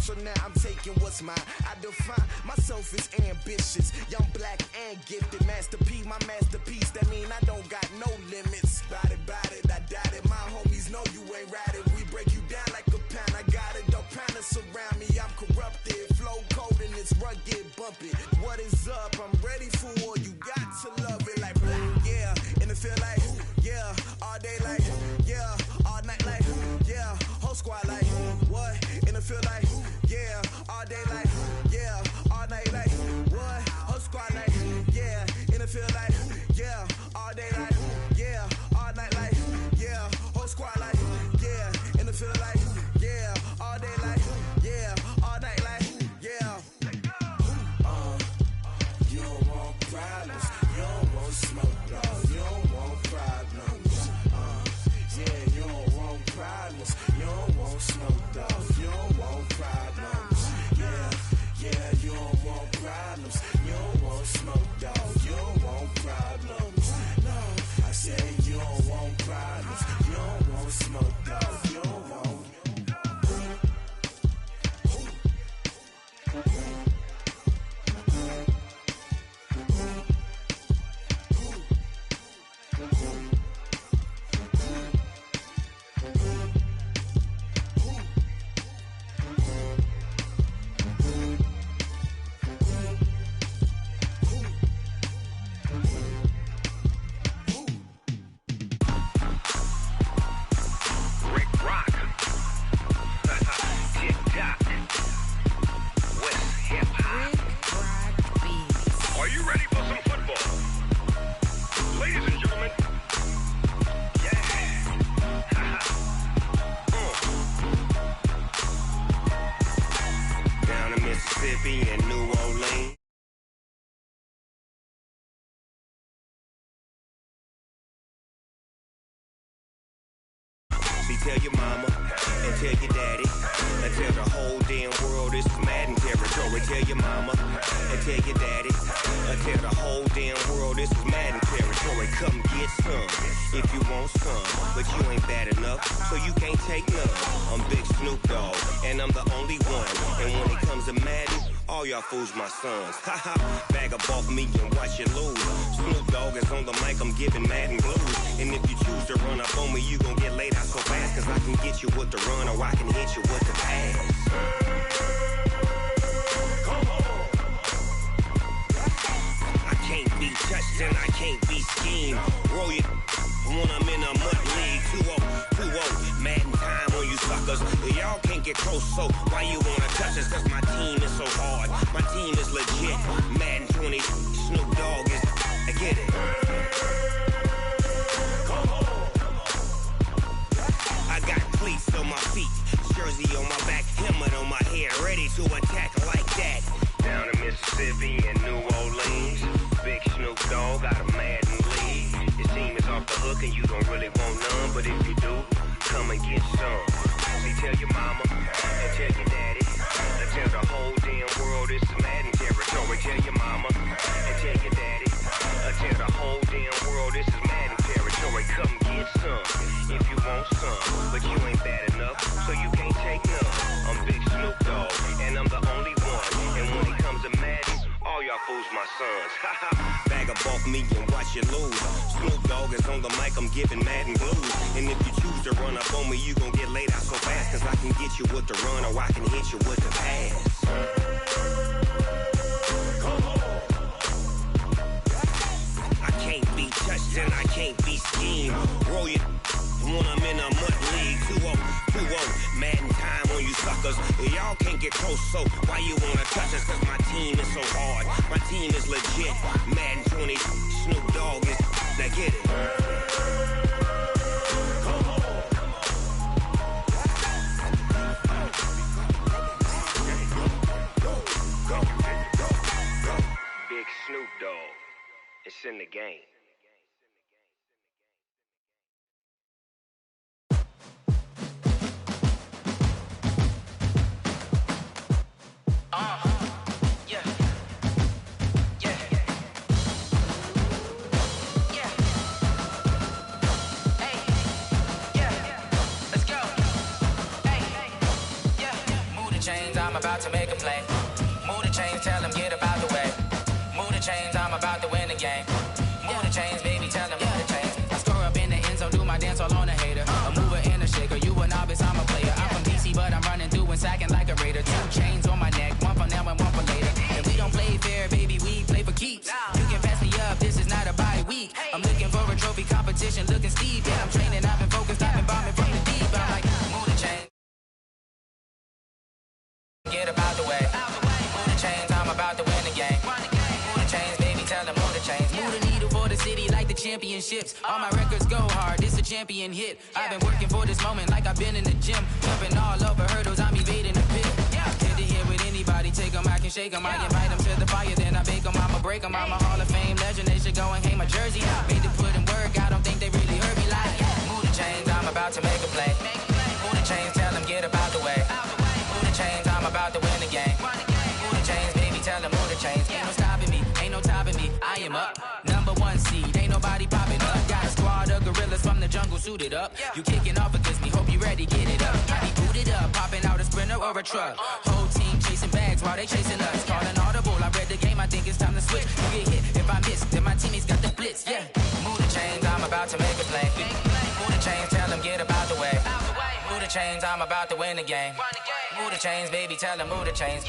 so now I'm taking what's mine. I define myself as ambitious, young, black, and gifted. Master P, my masterpiece, that mean I don't got no limits. Bout it, I doubt it. My homies know you ain't ratted. We break you down like a pound. I got it, don't pound us around me. I'm corrupted, flow cold and it's rugged, bumpy. What is up? I'm ready for war. You got to love it like yeah, and it feel like yeah, all day like yeah, all night like yeah, whole squad like what? And it feel like yeah, all day like yeah, all night like what? Whole squad like yeah, and it feel like yeah, all day like yeah, all night like yeah, whole squad like yeah, and it feel like yeah, all day like yeah, all night like yeah. You don't want problems, you don't want smoke, dog. You don't want problems. Yeah, you don't want problems, you don't want smoke, dog. You don't want problems. Yeah, you don't want problems, you don't want smoke, dog. You don't want problems. No, I said you don't want problems, you don't want smoke, dog. You don't want. Tell your mama and tell your daddy and tell the whole damn world this is Madden territory. Tell your mama and tell your daddy and tell the whole damn world this is Madden territory. Come get some if you want some, but you ain't bad enough, so you can't take none. I'm Big Snoop Dogg and I'm the only one. And when it comes to Madden, all y'all fools my sons. Haha, bag up off me and watch you lose. Snoop Dogg is on the mic, I'm giving Madden blues. And if you choose to run up on me, you gon' get laid out so fast. Cause I can get you with the run or I can hit you with the pass. Come on. I can't be touched and I can't be schemed. Roll you when I'm in a mud league. 2-0, Madden time on you suckers. Y'all can't get close, so why you wanna touch us? Cause my team is so hard, my team is legit. Madden 20, Snoop Dogg is, I get it. Come on. I got cleats on my feet, jersey on my back, helmet on my head, ready to attack like that. Down in Mississippi and New Orleans, Big Snoop Dogg got a Madden lead. Your team is off the hook and you don't really want none, but if you do, come and get some. See, tell your mama and tell your daddy and tell the whole damn world this is Madden territory. Tell your mama and tell your daddy and tell the whole damn world this is Madden territory. Come get some if you want some, but you ain't bad enough, so you can't take none. I'm Big Snoop Dogg and I'm the only one. And when it comes to Madden, all y'all fools my sons. Bag up off me and watch you lose. Snoop Dogg is on the mic, I'm giving Madden blues. And if you choose to run up on me, you gon' get laid out so fast. Cause I can get you with the run or I can hit you with the pass. Come on. I can't be touched and I can't be schemed. Roll you when I'm in a mud league. 2-0, Madden time on you suckers. Y'all can't get close, so why you wanna touch us? Cause my team is so hard, my team is legit. Madden 20, Snoop Dogg is, now get it. Come on. Go. Big Snoop Dogg, it's in the game. chains, I'm about to make a play. Move the chains, tell them get about the way. Move the chains, I'm about to win the game. Move the chains, baby, tell them move the chains. I score up in the end zone, do my dance all on a hater. A mover and a shaker, you a novice, I'm a player. I'm from DC, but I'm running through and sacking like a raider. 2 chains on my neck, one for now and one for later. And we don't play fair, baby, we play for keeps. You can pass me up, this is not a bye week. I'm looking for a trophy competition, looking steep. Yeah, I'm training, I've been focused, I've been bombing from the deep. I'm like, move the chains, get about the way. Move the chains, I'm about to win the game. Move the chains, baby, tell them move the chains. Move the needle for the city like the championships. All my records go hard, this a champion hit. I've been working for this moment like I've been in the gym. Jumping all over hurdles, I'm evading the pit. Head to head with anybody, take them, I can shake them. I invite them to the fire, then I bake them. I'ma break them, I'm a Hall of Fame legend. They should go and hang my jersey. Made to put in work, I don't think they really heard me like. Move the chains, I'm about to make a play. Move the chains, tell them get about the way. Move the chains, I'm about to win the game. Move the chains, baby, tell them move the chains. Ain't no stopping me, ain't no topping me. I am up, #1 seed, ain't nobody popping up. Got a squad of gorillas from the jungle suited up. You kicking off against me, hope you ready, get it up. I be booted up, popping out a Sprinter or a truck. Whole team chasing bags while they chasing us. Calling audible, I read the game, I think it's time to switch. You get hit if I miss, then my teammates got the blitz, yeah. Move the chains, I'm about to make a play. Move the chains, tell them get about the way. Move the chains, I'm about to win the game. Move the chains, baby, tell them move the chains.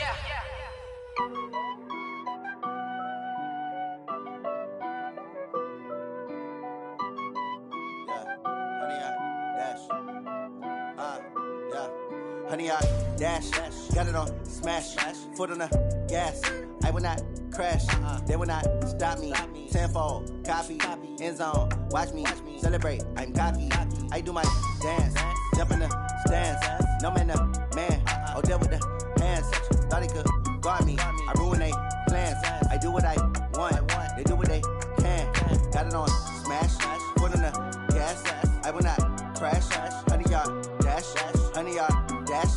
Honey, I dash, got it on smash, foot on the gas. I will not crash, they will not stop me. Tenfold, copy, end zone, watch me celebrate. I'm cocky, I do my dance, jump in the stands. No man, the man, oh, deal with the hands. Thought he could guard me, I ruin they plans. I do what I want, they do what they can. Got it on smash, foot on the gas. I will not crash, honey, y'all dash, honey, y'all dash,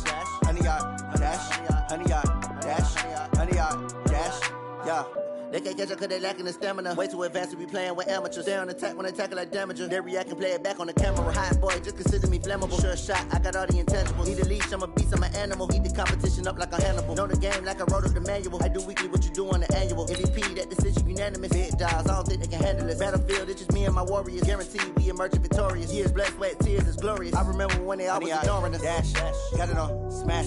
honey, y'all dash, honey, y'all dash, honey, y'all dash, yeah. They can't catch up cause they lacking the stamina. Way too advanced to be playing with amateurs. Stay on attack when they tackle like damager. They react and play it back on the camera. Hot boy, just consider me flammable. Sure shot, I got all the intangibles. Need a leash, I'm a beast, I'm an animal. Heat the competition up like a Hannibal. Know the game like I wrote up the manual. I do weekly what you do on the annual. MVP, that decision unanimous. Big dogs, I don't think they can handle it. Battlefield, it's just me and my warriors. Guaranteed we emerging victorious. Years, blood, sweat, tears, it's glorious. I remember when they always ignoring us. Dash, got it on smash,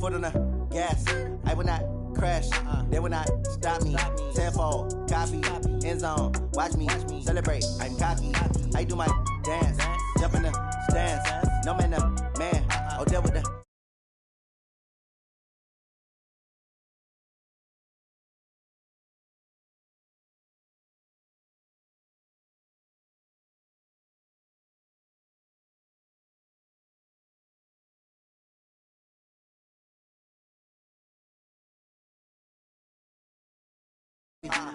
foot on the gas. I will not crash, they will not stop me. Tenfold, copy, end zone, watch me celebrate. I'm cocky, I do my dance, jump in the stands. No man, the man, oh, deal with the.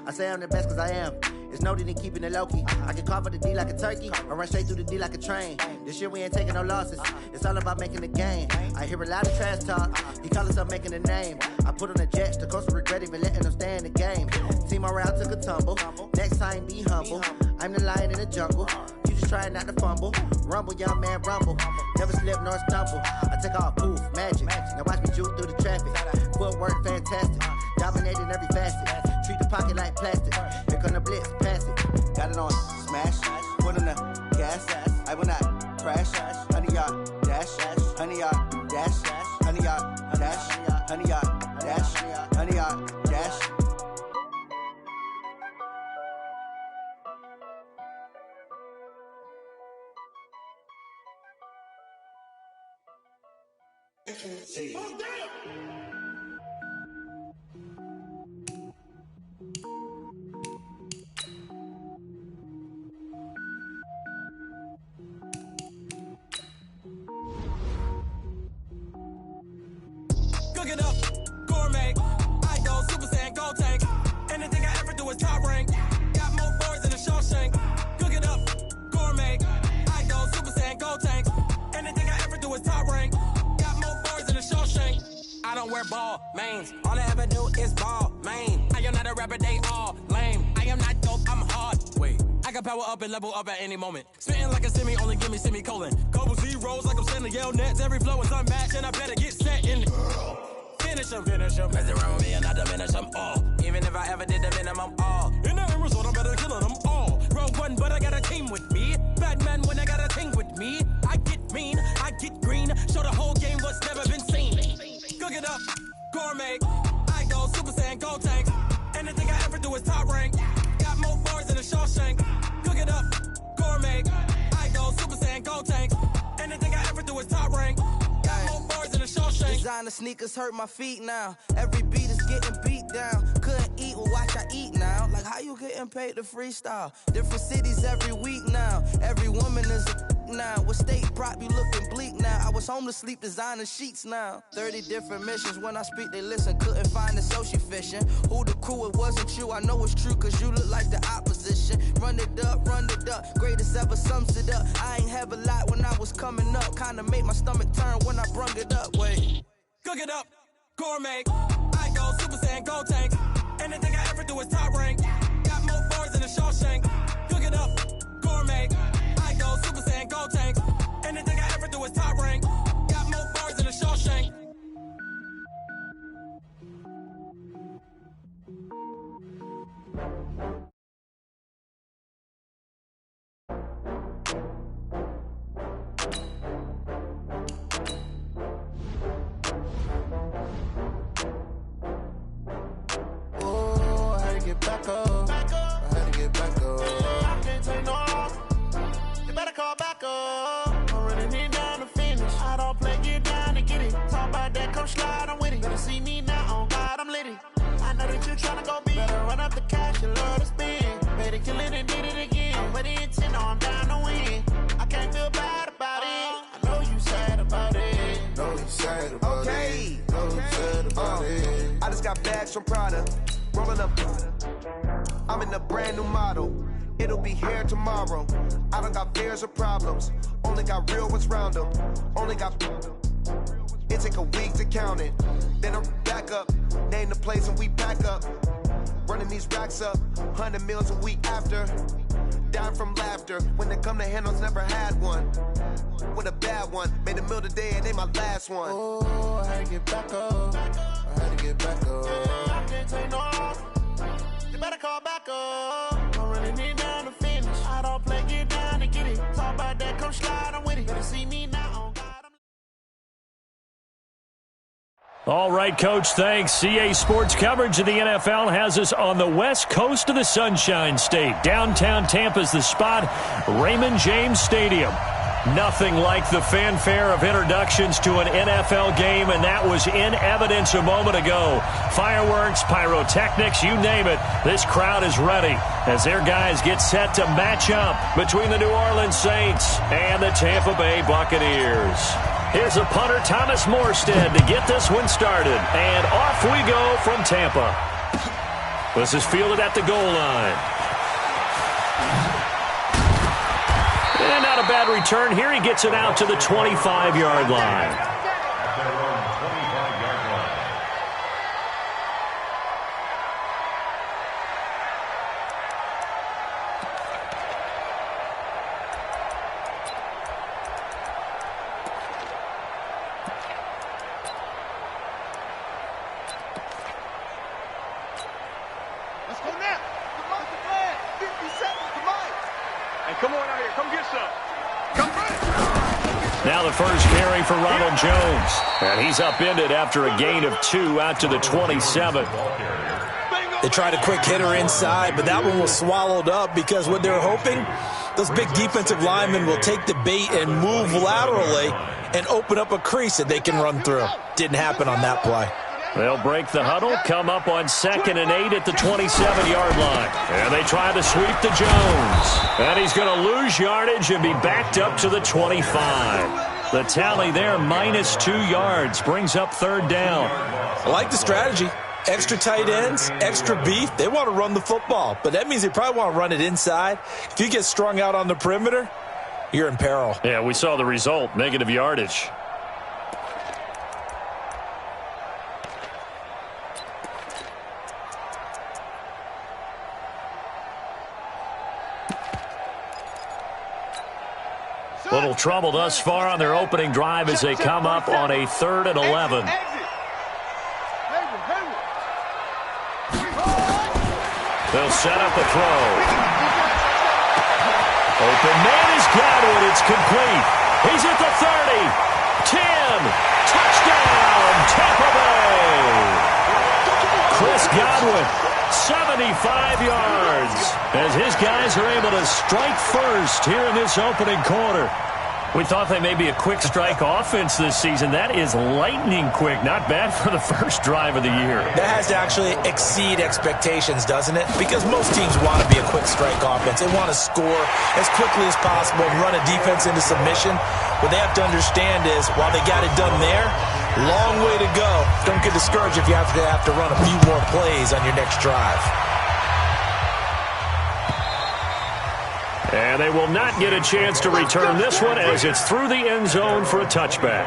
I say I'm the best cause I am. It's no need in keeping it low-key. I can call for the D like a turkey, or run straight through the D like a train. This year we ain't taking no losses. It's all about making the game. I hear a lot of trash talk. He call himself making a name. I put on the jets, the coach will regret even letting them stay in the game. Team around took a tumble. Next time be humble. I'm the lion in the jungle. You just trying not to fumble. Rumble, young man, rumble. Never slip nor stumble. I take off, poof, magic. Now watch me juke through the traffic. Footwork fantastic. Dominating every facet. Treat the pocket like plastic. Here come the blitz, pass it. Got it on smash, foot on the gas. I will not crash. Honey, y'all dash, honey, y'all dash, honey, y'all dash, honey, y'all dash, honey, y'all dash. Cooking up, gourmet, I go Super Saiyan, go tank. Anything I ever do is top rank. Got more boys than a Shawshank. Cooking up, gourmet, I go Super Saiyan, go tank. Anything I ever do is top rank. Got more boys than a Shawshank. I don't wear ball mains. All I ever do is ball main. I am not a rapper, they all lame. I am not dope, I'm hard. Wait, I can power up and level up at any moment. Spitting like a semi, only give me semicolon. Couple zeros like I'm sending Yale nets. Every flow is unmatched and I better get set in it. finish him. Mess around with me and I diminish them all. Even if I ever did the minimum, all. In the end result, I'm better killing them all. Rogue one, but I got a team with me. Bad man when I got a team with me. I get mean, I get green. Show the whole game what's never been seen. Cook it up, gourmet. I go Super Saiyan, go tank. Anything I ever do is top rank. Got more bars than a Shawshank. Cook it up, gourmet. I go Super Saiyan, go tank. Anything I ever do is top rank. Got more bars than a Shawshank. Designer sneakers hurt my feet now. Every beat is getting beat down. Couldn't eat, well watch I eat now. Like how you getting paid to freestyle? Different cities every week now. Every woman is a now. What state prop you looking bleak now? I was home to sleep designer sheets now. 30 different missions. When I speak they listen. Couldn't find it so she fishing. Who the crew? It wasn't you. I know it's true cause you look like the opposition. Run it up, run it up. Greatest ever sums it up. I ain't have a lot when I was coming up. Kinda made my stomach turn when I brung it up. Wait. Cook it up, gourmet. I go Super Saiyan, go tank. Anything I ever do is top rank. Got more bars than a Shawshank. Cook it up, gourmet. I go Super Saiyan, go tank. Anything I ever do is top rank. Got more bars than a Shawshank. Back up. I had to get back up. I can't take no loss. You better call back up. I'm running it down to finish. I don't play, get down to get it. Talk about that, come slide, I'm with it. Better see me now, on God, I'm litty. I know that you tryna go big. Better run up the cash, you love to spend. Better kill it and did it again. I'm with the intent, no, I'm down to win. I can't feel bad about it. I know you sad about it. Know you sad about it. Know you sad about it. I just got bags from Prada. Rolling up, I'm in a brand new model. It'll be here tomorrow. I don't got fears or problems. Only got real ones round them. Only got. It take a week to count it. Then I'm back up. Name the place and we pack up. Running these racks up. 100 meals a week after. Down from laughter. When they come to handles, never had one. With a bad one. Made a meal today and ain't my last one. Oh, I had to get back up. I had to get back up. I can't take no loss. You better call back up. I'm running it down to finish. I don't play, get down to get it. Talk about that, come slide, I'm with it. Better see me now, on God. All right, Coach, thanks. CA Sports coverage of the NFL has us on the west coast of the Sunshine State. Downtown Tampa's the spot, Raymond James Stadium. Nothing like the fanfare of introductions to an NFL game, and that was in evidence a moment ago. Fireworks, pyrotechnics, you name it. This crowd is ready as their guys get set to match up between the New Orleans Saints and the Tampa Bay Buccaneers. Here's the punter, Thomas Morstead, to get this one started. And off we go from Tampa. This is fielded at the goal line. And not a bad return here. He gets it out to the 25-yard line. Now the first carry for Ronald Jones. And he's upended after a gain of 2 out to the 27. They tried a quick hitter inside, but that one was swallowed up because what they're hoping, those big defensive linemen will take the bait and move laterally and open up a crease that they can run through. Didn't happen on that play. They'll break the huddle, come up on 2nd and 8 at the 27-yard line. And they try to sweep to Jones. And he's going to lose yardage and be backed up to the 25. The tally there, minus 2 yards, brings up 3rd down. I like the strategy. Extra tight ends, extra beef. They want to run the football, but that means they probably want to run it inside. If you get strung out on the perimeter, you're in peril. Yeah, we saw the result, negative yardage. Little trouble thus far on their opening drive as they come up on a 3rd and 11. They'll set up a throw. Open man is Godwin. It's complete. He's at the 30. 10. Touchdown, Tampa Bay. Chris Godwin, 75 yards, as his guys are able to strike first here in this opening quarter. We thought they may be a quick strike offense this season. That is lightning quick. Not bad for the first drive of the year. That has to actually exceed expectations, doesn't it? Because most teams want to be a quick strike offense. They want to score as quickly as possible and run a defense into submission. What they have to understand is, while they got it done there, long way to go. Don't get discouraged if you have to run a few more plays on your next drive. And they will not get a chance to return this one as it's through the end zone for a touchback.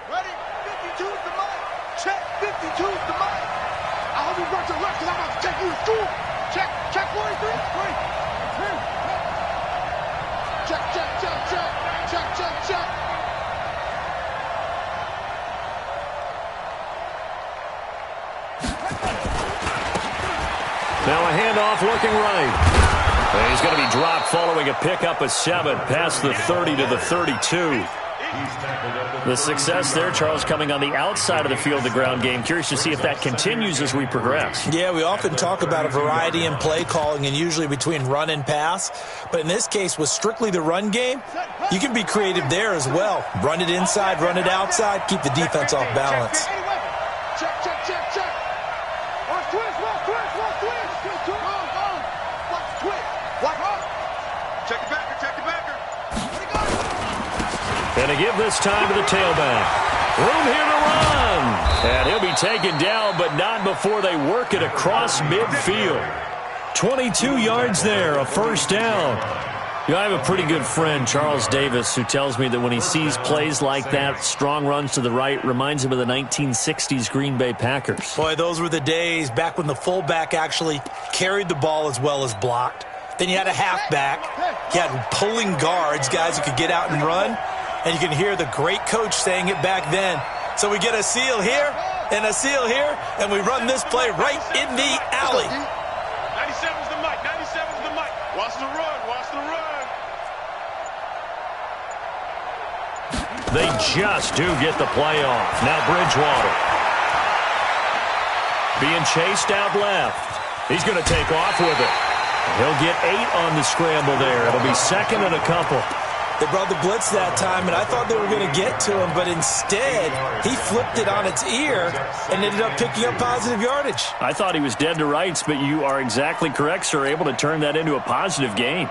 Ready? 52's the mic. Check. 52's the mic. I hope you brought your lunch because I'm about to take you to school. Check 43. Check. Now a handoff looking right. And he's going to be dropped following a pickup of 7 past the 30 to the 32. The success there, Charles, coming on the outside of the field, the ground game. Curious to see if that continues as we progress. Yeah, we often talk about a variety in play calling and usually between run and pass. But in this case, with strictly the run game, you can be creative there as well. Run it inside, run it outside, keep the defense off balance. Check. Watch twist. Check the backer. And to give this time to the tailback. Room here to run. And he'll be taken down, but not before they work it across midfield. 22 yards there, a first down. You know, I have a pretty good friend, Charles Davis, who tells me that when he sees plays like that, strong runs to the right, reminds him of the 1960s Green Bay Packers. Boy, those were the days back when the fullback actually carried the ball as well as blocked. Then you had a halfback. You had pulling guards, guys who could get out and run. And you can hear the great coach saying it back then. So we get a seal here and a seal here, and we run this play right in the alley. 97's the mic. Watch the run. They just do get the play off. Now Bridgewater. Being chased out left. He's going to take off with it. He'll get 8 on the scramble there. It'll be second and a couple. They brought the blitz that time, and I thought they were going to get to him, but instead, he flipped it on its ear and ended up picking up positive yardage. I thought he was dead to rights, but you are exactly correct, sir. Able to turn that into a positive gain.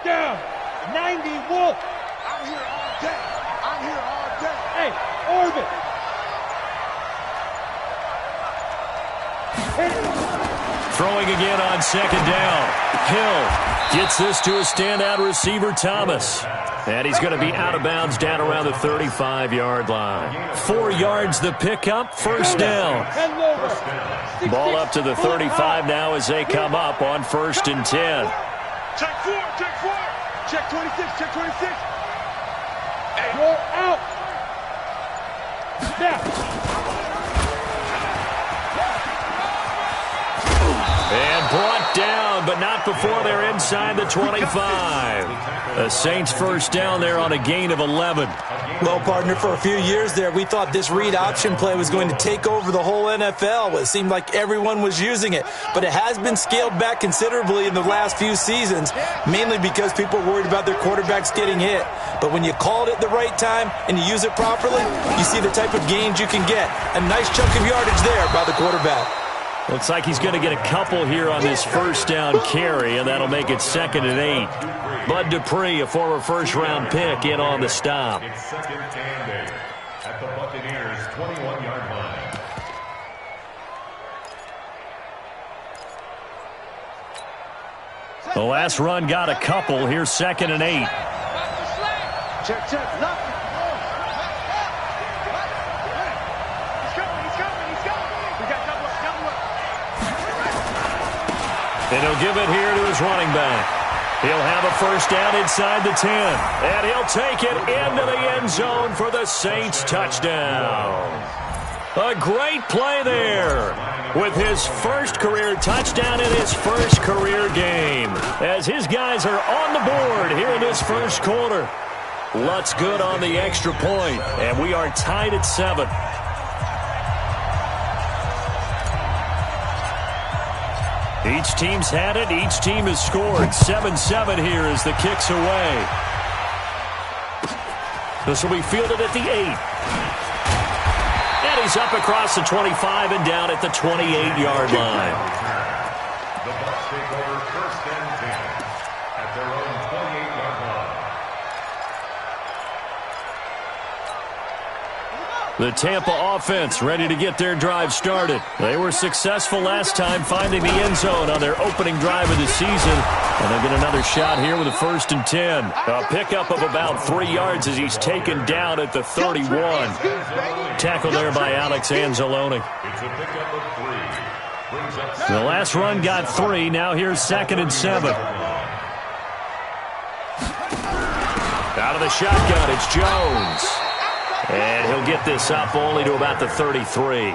Down. 90 Wolf. I'm here all day. Hey, Orbit. Throwing again on second down. Hill gets this to a standout receiver, Thomas. And he's going to be out of bounds down around the 35-yard line. 4 yards the pickup, first down. Ball up to the 35 now as they come up on 1st and 10. Check 4. Check 26. Hey, roll out. Now. And brought down, but not before they're inside the 25. The Saints first down there on a gain of 11. Well, partner, for a few years there, we thought this read option play was going to take over the whole NFL. It seemed like everyone was using it, but it has been scaled back considerably in the last few seasons, mainly because people are worried about their quarterbacks getting hit. But when you call it at the right time and you use it properly, you see the type of gains you can get. A nice chunk of yardage there by the quarterback. Looks like he's going to get a couple here on this first down carry, and that'll make it 2nd and 8. Bud Dupree, a former first-round pick, in on the stop. It's 2nd and 8 at the Buccaneers' 21-yard line. The last run got a couple. Here's 2nd and 8. Check. Nothing. And he'll give it here to his running back. He'll have a first down inside the 10. And he'll take it into the end zone for the Saints touchdown. A great play there with his first career touchdown in his first career game. As his guys are on the board here in this first quarter. Lutz good on the extra point, and we are tied at 7. Each team's had it. Each team has scored. 7-7 here as the kick's away. This will be fielded at the 8. And he's up across the 25 and down at the 28-yard line. The Bucs take over first and 10 at their own 28-yard line. The Tampa offense ready to get their drive started. They were successful last time finding the end zone on their opening drive of the season. And they'll get another shot here with a first and 10. A pickup of about 3 yards as he's taken down at the 31. Tackle there by Alex Anzalone. It's a pickup of 3. Brings up The last run got 3. Now here's 2nd and 7. Out of the shotgun, it's Jones. And he'll get this up only to about the 33.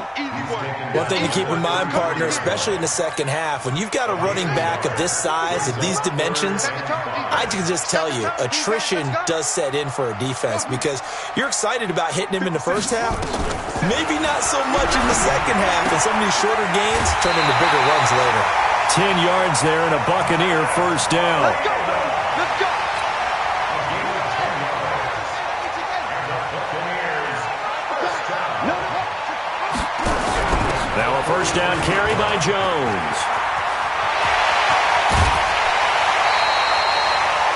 One thing to keep in mind, partner, especially in the second half, when you've got a running back of this size, of these dimensions, I can just tell you, attrition does set in for a defense because you're excited about hitting him in the first half. Maybe not so much in the second half, and some of these shorter gains turn into bigger runs later. 10 yards there and a Buccaneer first down. Let's go! Let's go! Now a first down carry by Jones.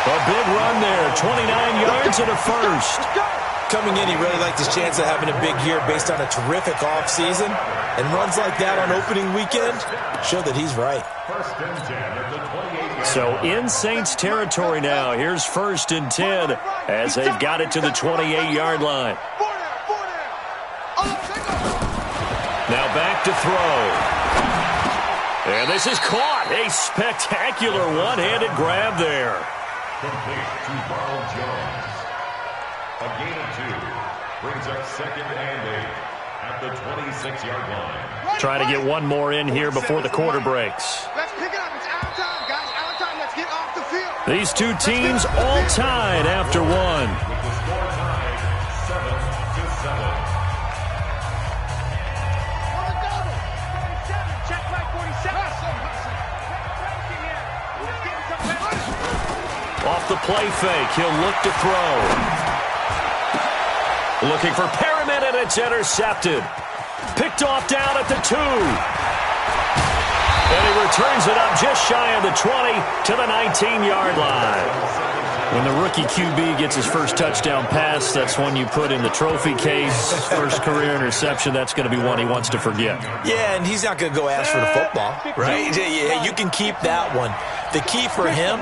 A big run there, 29 yards and a first. Coming in, he really liked his chance of having a big year based on a terrific offseason. And runs like that on opening weekend show that he's right. first and 10 at the 28-yard So in Saints territory now, here's 1st and 10 as they've got it to the 28-yard line. Now back to throw. And this is caught. A spectacular one-handed grab there. complete to Ronald Jones. A gain of 2 brings up 2nd and 8 at the 26-yard line. Try to get one more in here before the quarter breaks. Let's pick it up. It's our time, guys. Our time. Let's get off the field. These two teams all tied after one. With the score tied 7-7. Off the play fake, he'll look to throw. Looking for Perriman, and it's intercepted. Picked off down at the 2. And he returns it up just shy of the 20 to the 19-yard line. When the rookie QB gets his first touchdown pass, that's one you put in the trophy case. First career interception, that's going to be one he wants to forget. Yeah, and he's not going to go ask for the football, right? Yeah, you can keep that one. The key for him,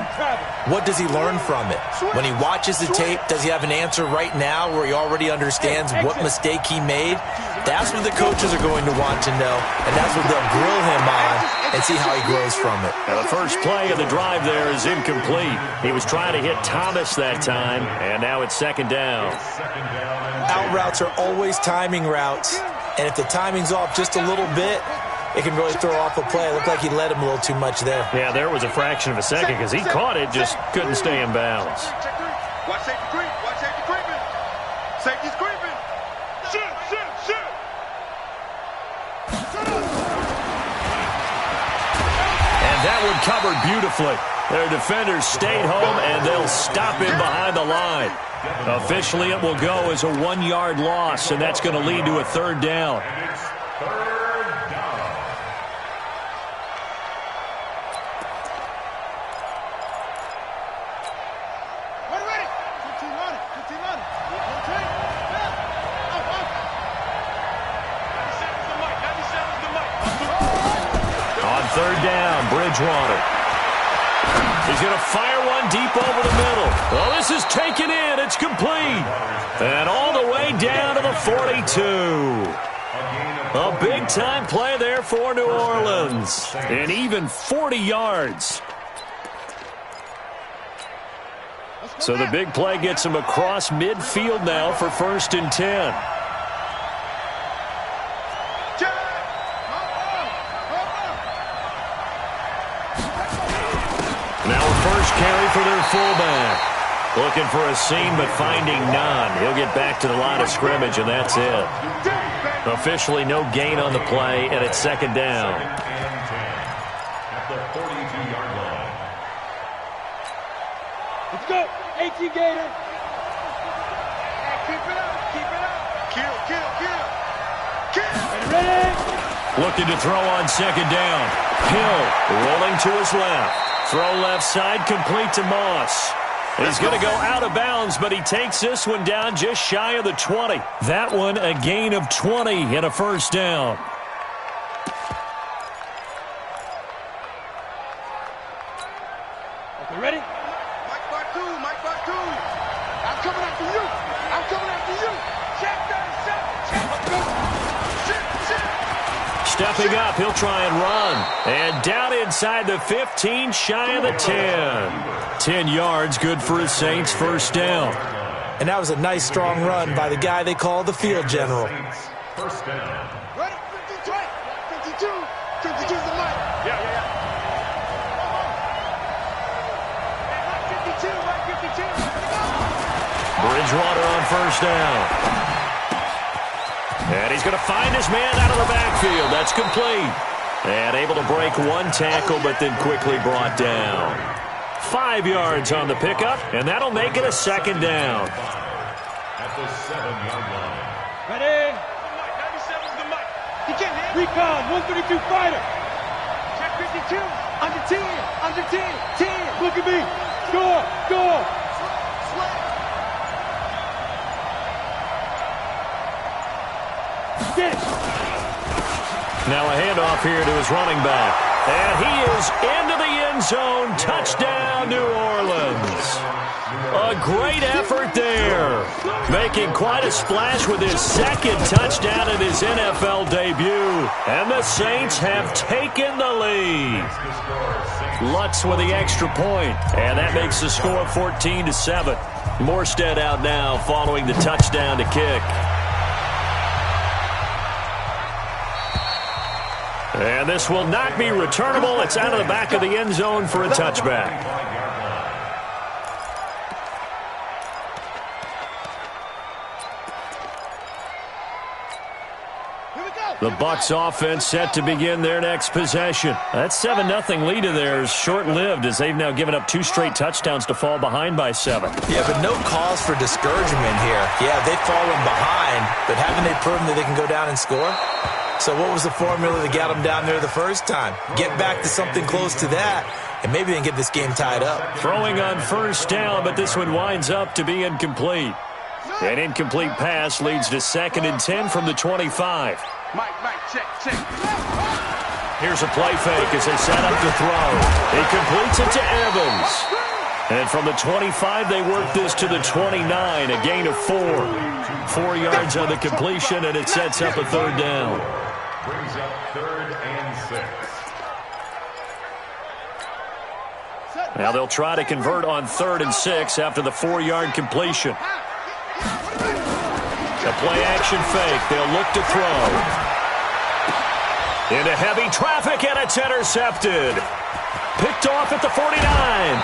what does he learn from it? When he watches the tape, does he have an answer right now where he already understands what mistake he made? That's what the coaches are going to want to know, and that's what they'll grill him on and see how he grows from it. Now the first play of the drive there is incomplete. He was trying to hit Thomas that time, and now it's 2nd down. Out routes are always timing routes, and if the timing's off just a little bit, it can really throw off a play. It looked like he led him a little too much there. Yeah, there was a fraction of a second because he caught it, just couldn't stay in bounds. Watch safety creep. Watch safety creeping. Safety's creeping. Shoot, shoot, shoot. And that one covered beautifully. Their defenders stayed home, and they'll stop him behind the line. Officially, it will go as a 1-yard loss, and that's going to lead to a 3rd down. And it's 3rd down. Ready. 2-2 running. 2-2 running. 1-2. On 3rd down, Bridgewater. He's going to fire one deep over the middle. Well, this is taken in. It's complete. And all the way down to the 42. A gain of A big-time play there for New Orleans. And even 40 yards. So the big play gets him across midfield now for 1st and 10. Now a first carry for their fullback. Looking for a seam, but finding none. He'll get back to the line of scrimmage, and that's it. Officially no gain on the play, and it's 2nd down. At the 42-yard line. Let's go. 18 Gator. Keep it up. Keep it up. Kill. Ready? Looking to throw on 2nd down. Hill rolling to his left. Throw left side, complete to Moss. He's going to go out of bounds, but he takes this one down just shy of the 20. That one a gain of 20 and a 1st down. Okay, ready? Mike Part 2. I'm coming after you. Check that. Stepping up, he'll try and run. And down inside the 15, shy of the 10. 10 yards, good for his Saints, 1st down. And that was a nice, strong run by the guy they call the field general. 1st down. Ready? 52. 52's the mic. Yeah. Mike 52. Bridgewater on 1st down. And he's going to find his man out of the backfield. That's complete. And able to break one tackle, but then quickly brought down. 5 yards on the pickup, and that'll make it a 2nd down. At the 7-yard line. Ready? 97's the mic. He can't hit. Recon, 132 fighter. Check 52. Under 10. 10. Look at me. Score. Now a handoff here to his running back. And he is into the end zone. Touchdown, New Orleans. A great effort there. Making quite a splash with his 2nd touchdown in his NFL debut. And the Saints have taken the lead. Lutz with the extra point. And that makes the score 14-7. Morstead out now following the touchdown to kick. And this will not be returnable. It's out of the back of the end zone for a touchback. The Bucs offense set to begin their next possession. That 7-0 lead of theirs short-lived as they've now given up 2 straight touchdowns to fall behind by 7. Yeah, but no cause for discouragement here. Yeah, they've fallen behind, but haven't they proven that they can go down and score? So what was the formula that got them down there the first time? Get back to something close to that, and maybe they can get this game tied up. Throwing on 1st down, but this one winds up to be incomplete. An incomplete pass leads to 2nd and 10 from the 25. Mike, check. Here's a play fake as they set up to throw. He completes it to Evans. And from the 25, they work this to the 29, a gain of 4. 4 yards on the completion, and it sets up a 3rd down. Brings up 3rd and 6. Now they'll try to convert on 3rd and 6 after the 4-yard completion. A play-action fake. They'll look to throw. Into heavy traffic, and it's intercepted. Picked off at the 49.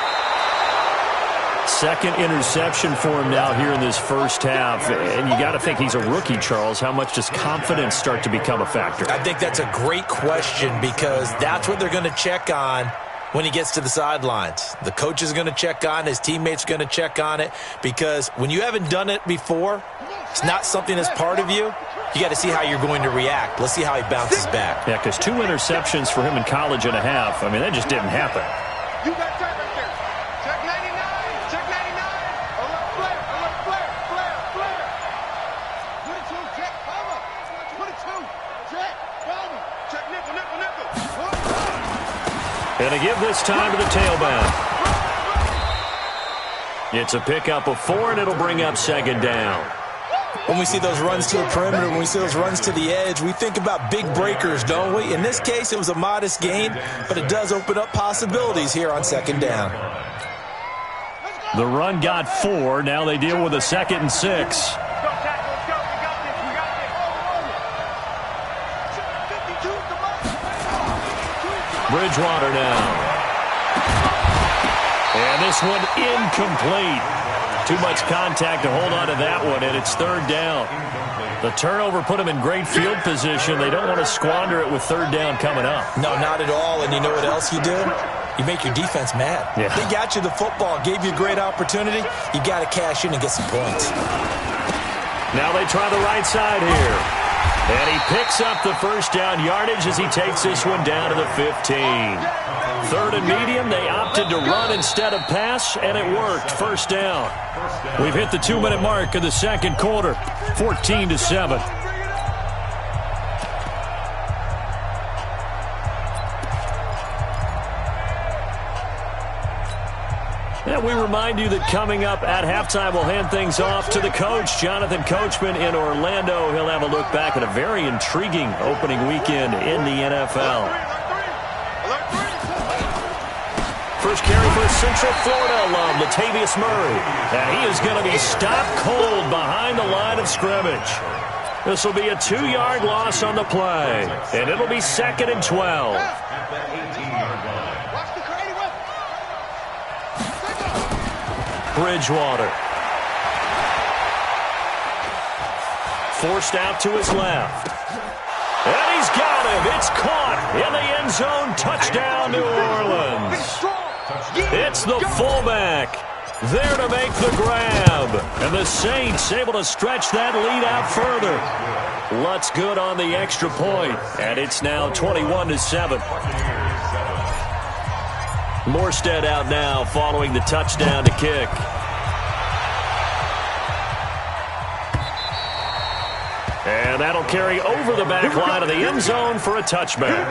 2nd interception for him now here in this 1st half. And you got to think he's a rookie, Charles. How much does confidence start to become a factor? I think that's a great question because that's what they're going to check on when he gets to the sidelines. The coach is going to check on it. His teammates are going to check on it because when you haven't done it before, it's not something that's part of you. You got to see how you're going to react. Let's see how he bounces back. Yeah, because 2 interceptions for him in college and a half. I mean, that just didn't happen. You got time right there. Check 99. Check 99. Alert flare. 22, check cover. 22, check cover. Check nickel. And to give this time to the tailback. It's a pickup of 4, and it'll bring up 2nd down. When we see those runs to the perimeter, when we see those runs to the edge, we think about big breakers, don't we? In this case, it was a modest gain, but it does open up possibilities here on second down. The run got 4. Now they deal with a 2nd and 6. Bridgewater now. And this one incomplete. Too much contact to hold on to that one, and it's 3rd down. The turnover put them in great field position. They don't want to squander it with 3rd down coming up. No, not at all. And you know what else you do? You make your defense mad. Yeah. They got you the football, gave you a great opportunity. You got to cash in and get some points. Now they try the right side here. And he picks up the 1st down yardage as he takes this one down to the 15. 3rd and medium, they opted to run instead of pass, and it worked. 1st down. We've hit the 2-minute mark of the 2nd quarter, 14-7. And we remind you that coming up at halftime, we'll hand things off to the coach, Jonathan Coachman in Orlando. He'll have a look back at a very intriguing opening weekend in the NFL. First carry for Central Florida alum, Latavius Murray. And he is going to be stopped cold behind the line of scrimmage. This will be a 2-yard loss on the play. And it'll be 2nd and 12. Bridgewater. Forced out to his left. And he's got him. It's caught in the end zone. Touchdown, New Orleans. It's the fullback there to make the grab. And the Saints able to stretch that lead out further. Lutz good on the extra point. And it's now 21-7. Morstead out now following the touchdown to kick. And that'll carry over the back line of the end zone for a touchback.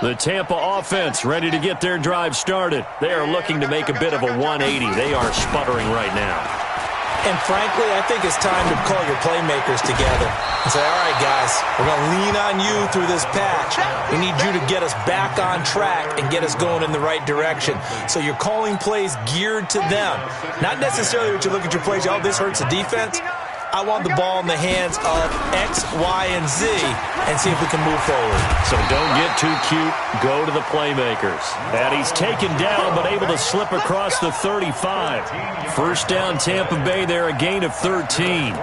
The Tampa offense ready to get their drive started. They are looking to make a bit of a 180. They are sputtering right now. And frankly, I think it's time to call your playmakers together and say, all right, guys, we're going to lean on you through this patch. We need you to get us back on track and get us going in the right direction. So you're calling plays geared to them. Not necessarily what you look at your plays, oh, this hurts the defense. I want the ball in the hands of X, Y, and Z and see if we can move forward. So don't get too cute. Go to the playmakers. And he's taken down but able to slip across the 35. 1st down Tampa Bay there, a gain of 13. 1st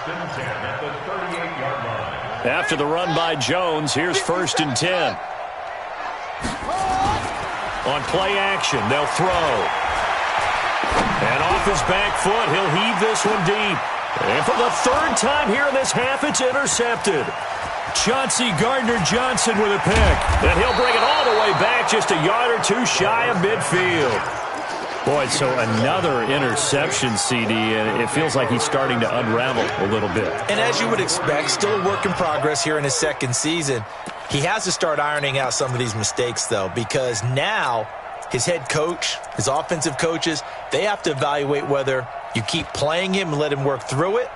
and 10 at the 38-yard line. After the run by Jones, here's 1st and 10. On play action, they'll throw. And off his back foot, he'll heave this one deep. And for the 3rd time here in this half, it's intercepted. Chauncey Gardner-Johnson with a pick. And he'll bring it all the way back just a yard or two shy of midfield. Boy, so another interception, CD, and it feels like he's starting to unravel a little bit. And as you would expect, still a work in progress here in his 2nd season. He has to start ironing out some of these mistakes, though, because now his head coach, his offensive coaches, they have to evaluate whether you keep playing him and let him work through it,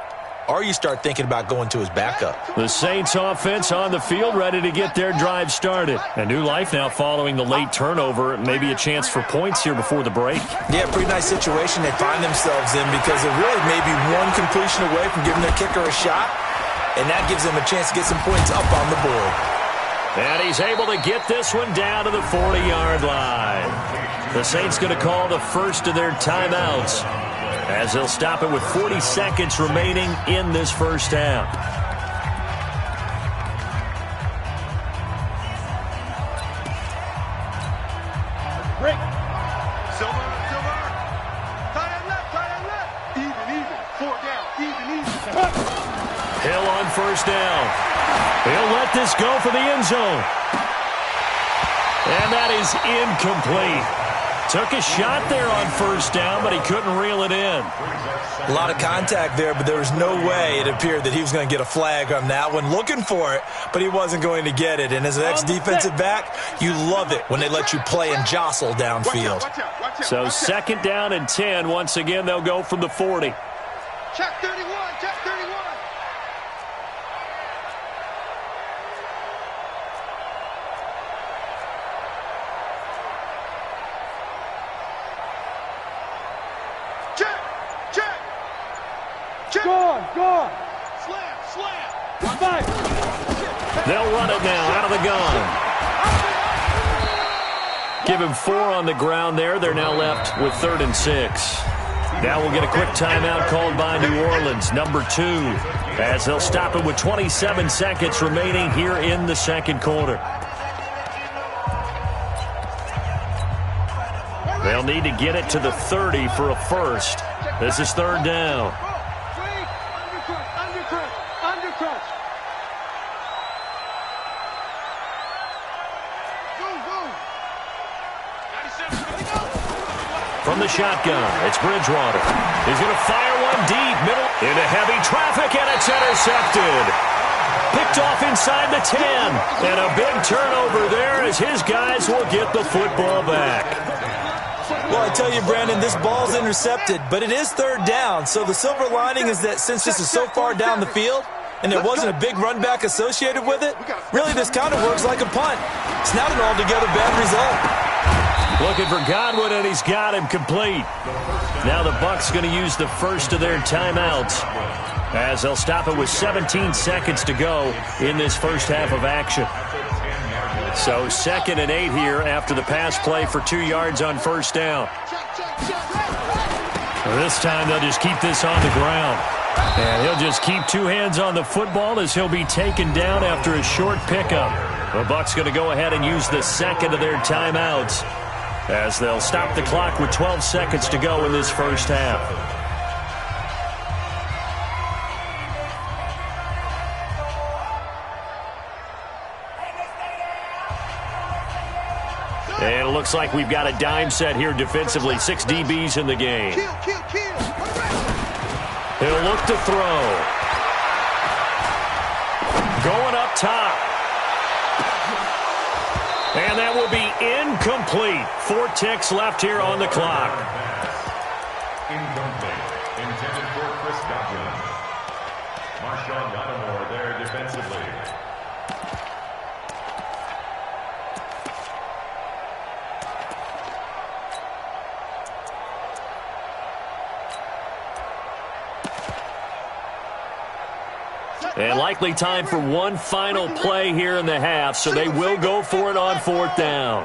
or you start thinking about going to his backup. The Saints offense on the field ready to get their drive started. A new life now following the late turnover. Maybe a chance for points here before the break. Yeah, pretty nice situation they find themselves in because they're really maybe one completion away from giving their kicker a shot, and that gives them a chance to get some points up on the board. And he's able to get this one down to the 40-yard line. The Saints going to call the first of their timeouts as they'll stop it with 40 seconds remaining in this 1st half. Break. Silver. Tight end left. Even. 4 down. Even. Hill on 1st down. He'll let this go for the end zone. And that is incomplete. Took a shot there on first down, but he couldn't reel it in. A lot of contact there, but there was no way it appeared that he was going to get a flag on that one. Looking for it, but he wasn't going to get it. And as an ex-defensive back, you love it when they let you play and jostle downfield. So 2nd down and 10. Once again, they'll go from the 40. Check 31, check 31. Gone. Slam. Five. They'll run it now out of the gun. Give him 4 on the ground there. They're now left with 3rd and 6. Now we'll get a quick timeout called by New Orleans, number 2, as they'll stop it with 27 seconds remaining here in the 2nd quarter. They'll need to get it to the 30 for a first. This is 3rd down. From the shotgun, it's Bridgewater. He's going to fire one deep, middle, into heavy traffic, and it's intercepted. Picked off inside the 10, and a big turnover there as his guys will get the football back. Well, I tell you, Brandon, this ball's intercepted, but it is 3rd down. So the silver lining is that since this is so far down the field and there wasn't a big run back associated with it, really this kind of works like a punt. It's not an altogether bad result. Looking for Godwin, and he's got him complete. Now the Bucs going to use the first of their timeouts as they'll stop it with 17 seconds to go in this first half of action. So 2nd and 8 here after the pass play for 2 yards on first down. This time they'll just keep this on the ground. And he'll just keep 2 hands on the football as he'll be taken down after a short pickup. The Bucs going to go ahead and use the 2nd of their timeouts as they'll stop the clock with 12 seconds to go in this first half. And it looks like we've got a dime set here defensively. 6 DBs in the game. He'll look to throw. Going up top. And that will be incomplete. 4 ticks left here on the clock. Incomplete. Intended for Chris Godwin. Marshawn Lattimore there defensively. And likely time for one final play here in the half, so they will go for it on 4th down.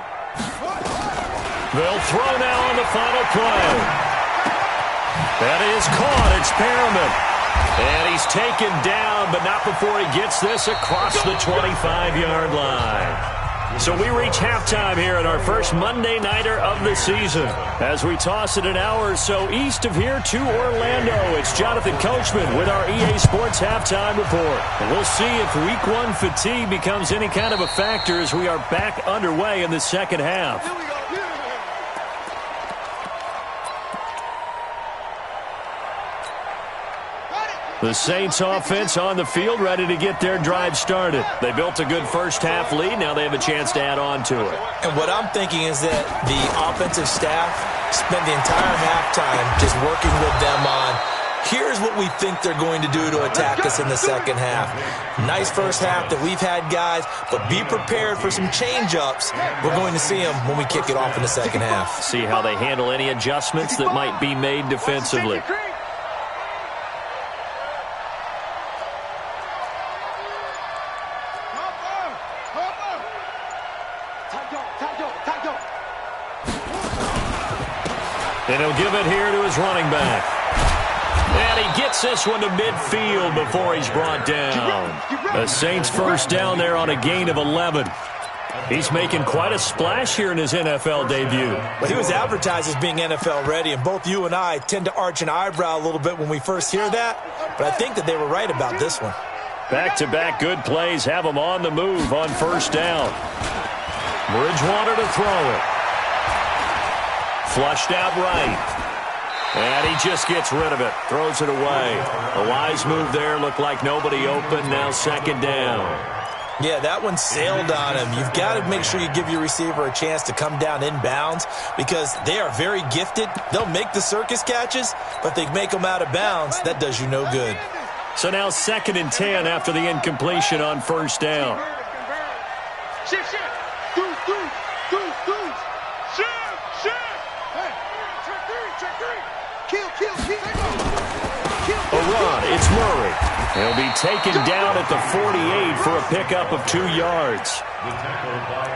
They'll throw now on the final play. That is caught. It's Perriman. And he's taken down, but not before he gets this across the 25-yard line. So we reach halftime here in our first Monday Nighter of the season. As we toss it an hour or so east of here to Orlando, it's Jonathan Coachman with our EA Sports Halftime Report. And we'll see if Week 1 fatigue becomes any kind of a factor as we are back underway in the second half. The Saints offense on the field, ready to get their drive started. They built a good first half lead. Now they have a chance to add on to it. And what I'm thinking is that the offensive staff spent the entire halftime just working with them on, here's what we think they're going to do to attack us in the second half. Nice first half that we've had, guys, but be prepared for some change-ups. We're going to see them when we kick it off in the second half. See how they handle any adjustments that might be made defensively. And he'll give it here to his running back. And he gets this one to midfield before he's brought down. The Saints first down there on a gain of 11. He's making quite a splash here in his NFL debut. Well, he was advertised as being NFL ready, and both you and I tend to arch an eyebrow a little bit when we first hear that, but I think that they were right about this one. Back-to-back good plays have him on the move on first down. Bridgewater to throw it. Flushed out right. And he just gets rid of it. Throws it away. A wise move there. Looked like nobody open. Now second down. Yeah, that one sailed on him. You've got to make sure you give your receiver a chance to come down inbounds because they are very gifted. They'll make the circus catches, but they make them out of bounds. That does you no good. So now 2nd and 10 after the incompletion on first down. Shift. A run. It's Murray. He'll be taken down at the 48 for a pickup of 2 yards.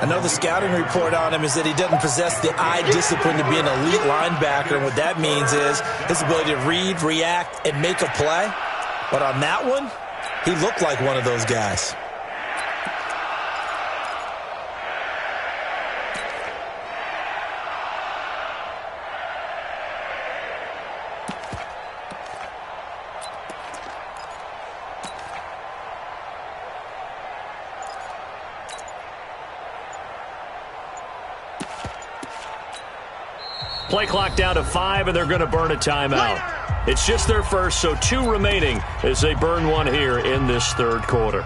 Another scouting report on him is that he doesn't possess the eye discipline to be an elite linebacker, and what that means is his ability to read, react, and make a play. But on that one, he looked like one of those guys. Play clock down to 5, and they're going to burn a timeout. It's just their first, so 2 remaining as they burn one here in this third quarter.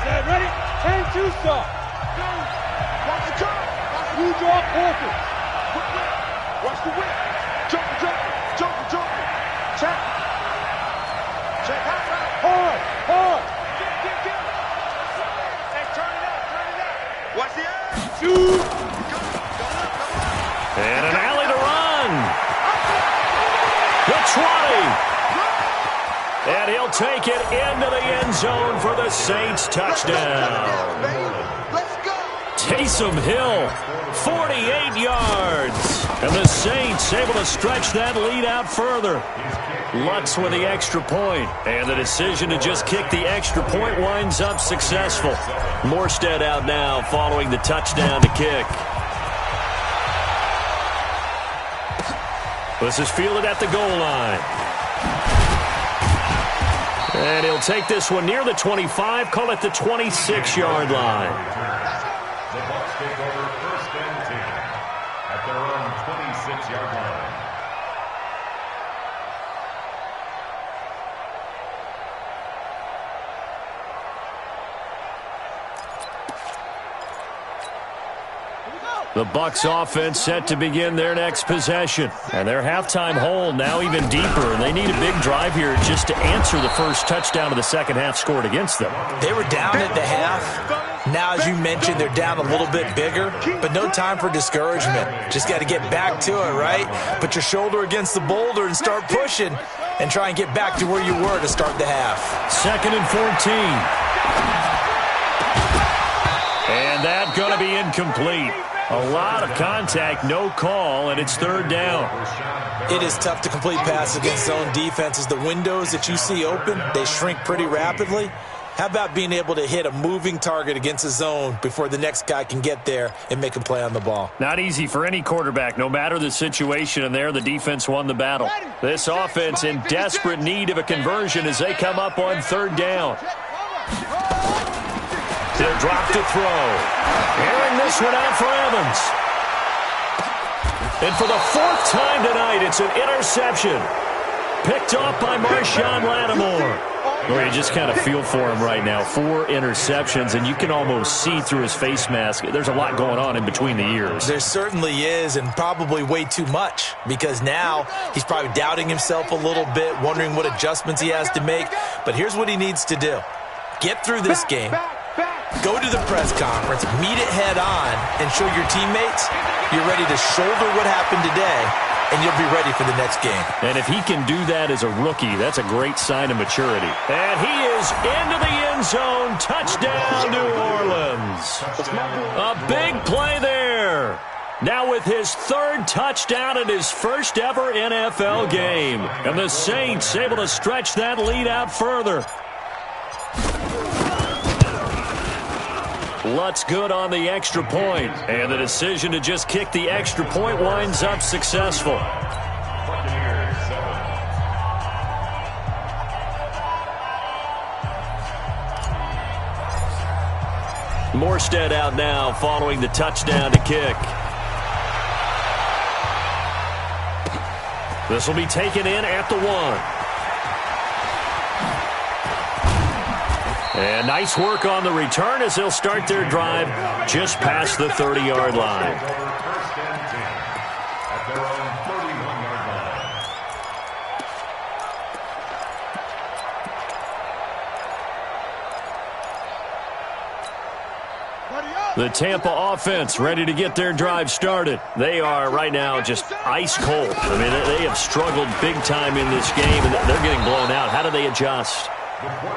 Set, ready? 10-2 start. Watch the turn. You draw forward. Watch the whip. Jumper. Check. Hard. Get. Hey, turn it up. Watch the edge. Shoot. And an alley to run. The 20. And he'll take it into the end zone for the Saints touchdown. Taysom Hill, 48 yards. And the Saints able to stretch that lead out further. Lutz with the extra point. And the decision to just kick the extra point winds up successful. Morstead out now following the touchdown to kick. This is fielded at the goal line. And he'll take this one near the 25, call it the 26-yard line. The Bucs take over 1st and 10 at their own 26-yard line. The Bucs offense set to begin their next possession. And their halftime hole now even deeper. And they need a big drive here just to answer the first touchdown of the second half scored against them. They were down at the half. Now, as you mentioned, they're down a little bit bigger. But no time for discouragement. Just got to get back to it, right? Put your shoulder against the boulder and start pushing. And try and get back to where you were to start the half. 2nd and 14. And that's going to be incomplete. A lot of contact, no call, and it's 3rd down. It is tough to complete passes against zone defenses. The windows that you see open, they shrink pretty rapidly. How about being able to hit a moving target against a zone before the next guy can get there and make a play on the ball? Not easy for any quarterback, no matter the situation, and there the defense won the battle. This offense in desperate need of a conversion as they come up on 3rd down. He'll drop to throw. Airing this one out for Evans. And for the 4th time tonight, it's an interception. Picked off by Marshawn Lattimore. Well, you just kind of feel for him right now. 4 interceptions, and you can almost see through his face mask. There's a lot going on in between the ears. There certainly is, and probably way too much, because now he's probably doubting himself a little bit, wondering what adjustments he has to make. But here's what he needs to do. Get through this game. Go to the press conference, meet it head on, and show your teammates you're ready to shoulder what happened today, and you'll be ready for the next game. And if he can do that as a rookie, that's a great sign of maturity. And he is into the end zone. Touchdown, New Orleans. A big play there. Now with his 3rd touchdown in his first ever NFL game. And the Saints able to stretch that lead out further. Lutz good on the extra point, and the decision to just kick the extra point winds up successful. Morstead out now following the touchdown to kick. This will be taken in at the 1. And nice work on the return as they'll start their drive just past the 30-yard line. First and 10 at their own 31-yard line. The Tampa offense ready to get their drive started. They are right now just ice cold. I mean, they have struggled big time in this game, and they're getting blown out. How do they adjust?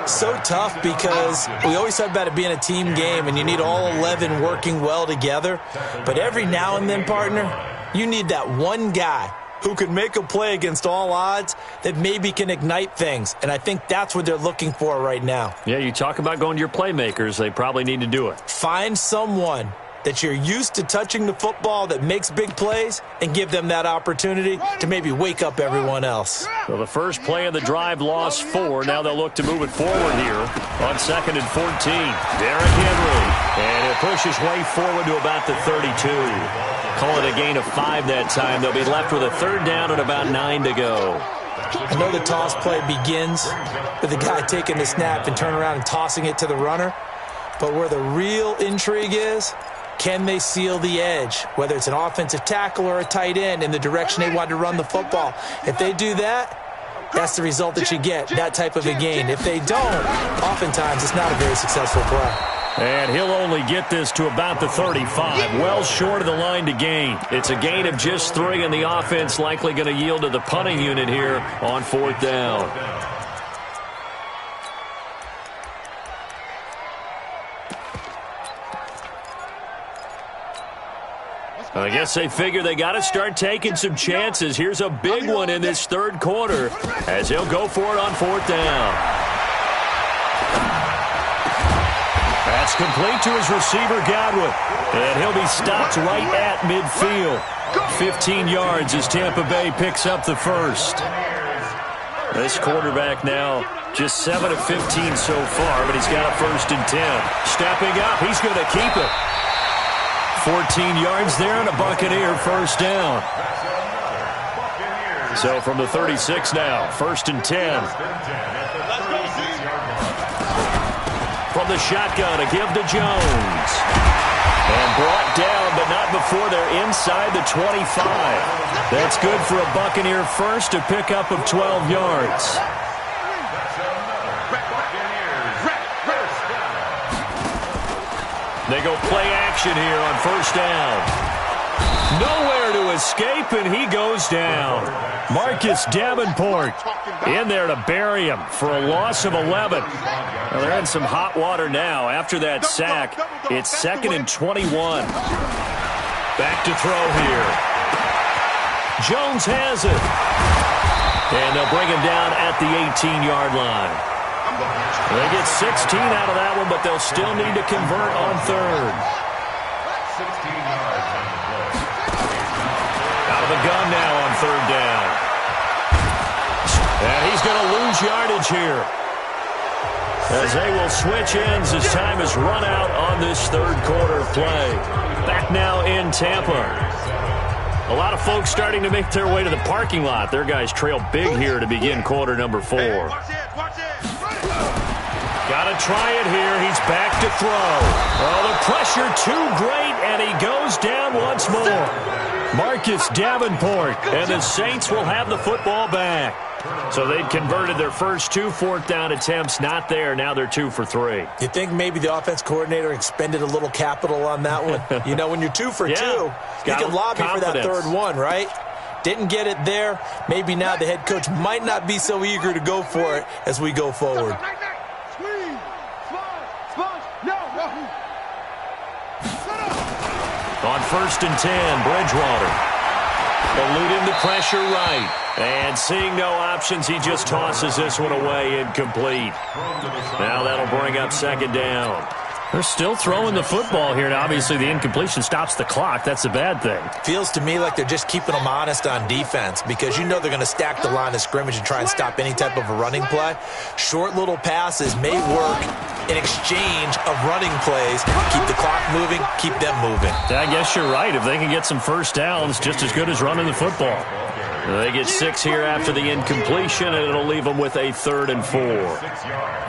So tough because we always talk about it being a team game and you need all 11 working well together. But every now and then, partner, you need that one guy who can make a play against all odds that maybe can ignite things. And I think that's what they're looking for right now. Yeah, you talk about going to your playmakers. They probably need to do it. Find someone that you're used to touching the football that makes big plays and give them that opportunity to maybe wake up everyone else. So the first play of the drive lost 4. Now they'll look to move it forward here on 2nd and 14. Derrick Henry. And it pushes way forward to about the 32. Call it a gain of 5 that time. They'll be left with a 3rd down and about 9 to go. I know the toss play begins with the guy taking the snap and turning around and tossing it to the runner. But where the real intrigue is, can they seal the edge, whether it's an offensive tackle or a tight end, in the direction they want to run the football? If they do that, that's the result that you get, that type of a gain. If they don't, oftentimes it's not a very successful play. And he'll only get this to about the 35, well short of the line to gain. It's a gain of just 3, and the offense likely going to yield to the punting unit here on 4th down. I guess they figure they got to start taking some chances. Here's a big one in this 3rd quarter as he'll go for it on 4th down. That's complete to his receiver, Godwin. And he'll be stopped right at midfield. 15 yards as Tampa Bay picks up the first. This quarterback now just 7 of 15 so far, but he's got a 1st and 10. Stepping up, he's going to keep it. 14 yards there and a Buccaneer 1st down. So from the 36 now, 1st and 10. From the shotgun, a give to Jones. And brought down, but not before they're inside the 25. That's good for a Buccaneer 1st, to pick up of 12 yards. They go play action here on 1st down. Nowhere to escape, and he goes down. Marcus Davenport in there to bury him for a loss of 11. Well, they're in some hot water now. After that sack, it's 2nd and 21. Back to throw here. Jones has it. And they'll bring him down at the 18-yard line. They get 16 out of that one, but they'll still need to convert on 3rd. 16 yards on the play. Out of the gun now on 3rd down. And he's going to lose yardage here, as they will switch ends as time has run out on this 3rd quarter play. Back now in Tampa. A lot of folks starting to make their way to the parking lot. Their guys trail big here to begin quarter number 4. Got to try it here. He's back to throw. Oh, the pressure too great, and he goes down once more. Marcus Davenport, and the Saints will have the football back. So they'd converted their first 2 4th down attempts. Not there. Now they're 2 for 3. You think maybe the offense coordinator expended a little capital on that one? You know, when you're 2 for 2, you can lobby for that 3rd one, right? Didn't get it there. Maybe now the head coach might not be so eager to go for it as we go forward. On 1st and 10, Bridgewater. Eluding the pressure right. And seeing no options, he just tosses this one away, incomplete. Now that'll bring up 2nd down. They're still throwing the football here. Now, obviously, the incompletion stops the clock. That's a bad thing. Feels to me like they're just keeping them honest on defense, because you know they're going to stack the line of scrimmage and try and stop any type of a running play. Short little passes may work in exchange of running plays. Keep the clock moving, keep them moving. I guess you're right. If they can get some 1st downs, just as good as running the football. They get 6 here after the incompletion, and it'll leave them with a 3rd and 4.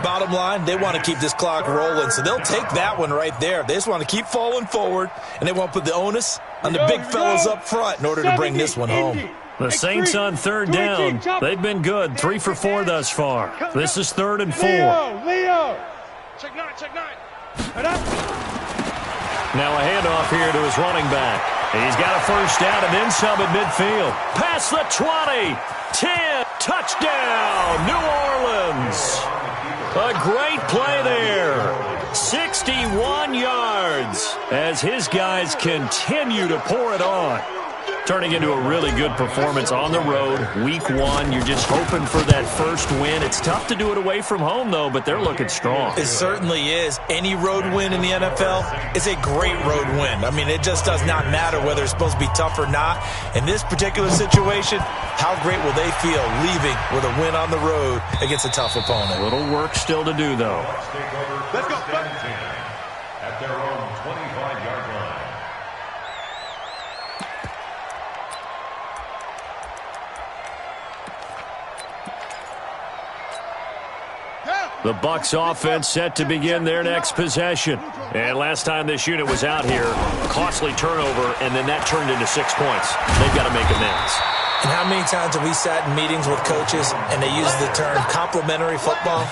Bottom line, they want to keep this clock rolling, so they'll take that one right there. They just want to keep falling forward, and they want to put the onus on the big fellas up front in order to bring this one home. The Saints on 3rd down. They've been good, 3 for 4 thus far. This is 3rd and 4. Leo. Check 9. Now a handoff here to his running back. He's got a first down and then some at midfield. Past the 20, 10, touchdown, New Orleans. A great play there. 61 yards as his guys continue to pour it on. Turning into a really good performance on the road. Week 1, you're just hoping for that first win. It's tough to do it away from home, though, but they're looking strong. It certainly is. Any road win in the NFL is a great road win. I mean, it just does not matter whether it's supposed to be tough or not. In this particular situation, how great will they feel leaving with a win on the road against a tough opponent? A little work still to do, though. Let's go. At their own 25-yard line. The Bucs offense set to begin their next possession. And last time this unit was out here, costly turnover, and then that turned into 6 points. They've got to make amends. And how many times have we sat in meetings with coaches and they use the term complementary football?